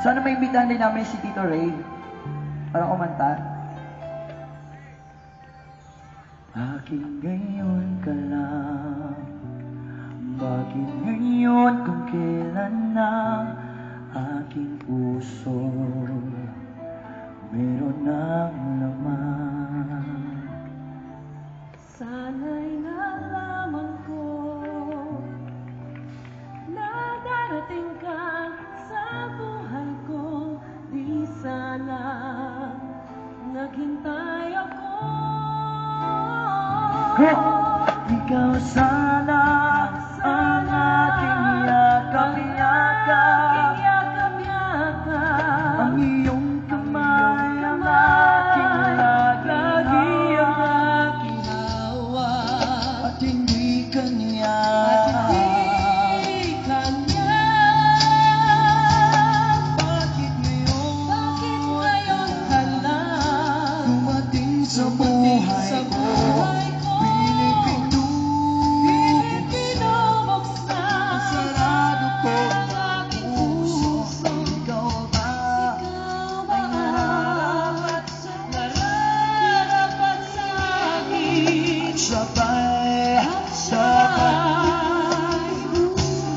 Sana may imbitahan din namin si Tito Ray para kumanta. Aking ngayon ka lang, bakit ngayon kung kailan na aking puso meron ng laman. Sana'y nalaman ko na darating ka sa buhay ko. Di sana naghintay ako. Ikaw sana ang aking yakap-yakap, ang iyong kamay ang aking lagi hawa, at hindi kanya bakit ngayon ka lang dumating sa buhay ko.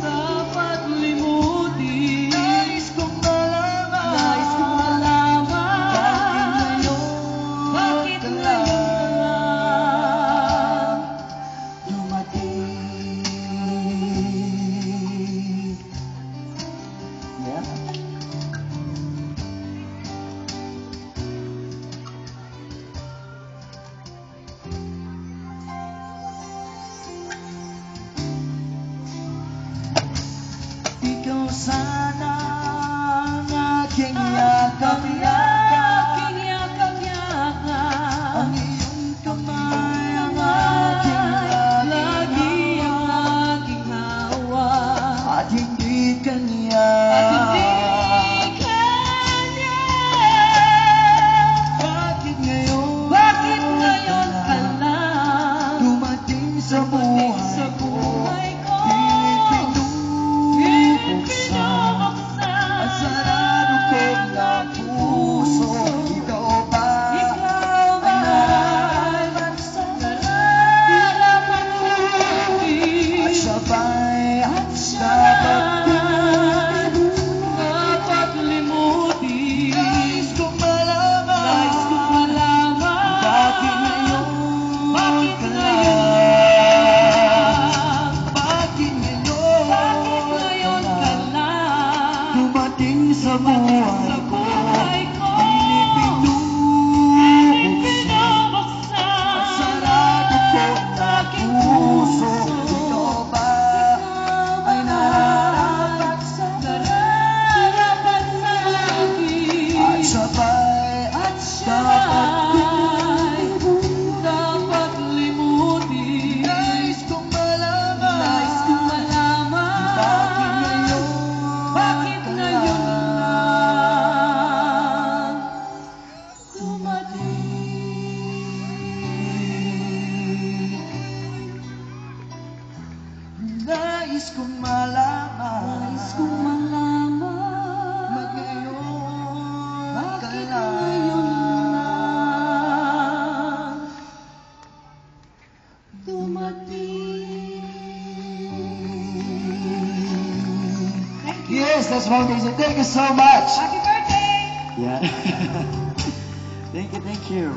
Dapat limutin. Nais kong malaman bakit ngayon ka lang dumating. Yeah. Ikaw sana ang aking yakap-yakap, ang iyong kamay ang aking hawa, at hindi kanya bakit ngayon ka lang dumating sa buhay ko. Dapat limutin. Nais kong malaman Bakit ngayon ka lang dumating sa buhay ko. Pinubuksan Ang sarado ko na puso. Ikaw ba ay nararapat sa akin? at sabay Dapat limutin. Nais kong malaman Bakit ngayon lang dumating? Nais kong malaman Magayon ka Bakit lang ngayon lang dumating? Yes, that's one reason. Thank you so much. Happy birthday! Yeah. Thank you.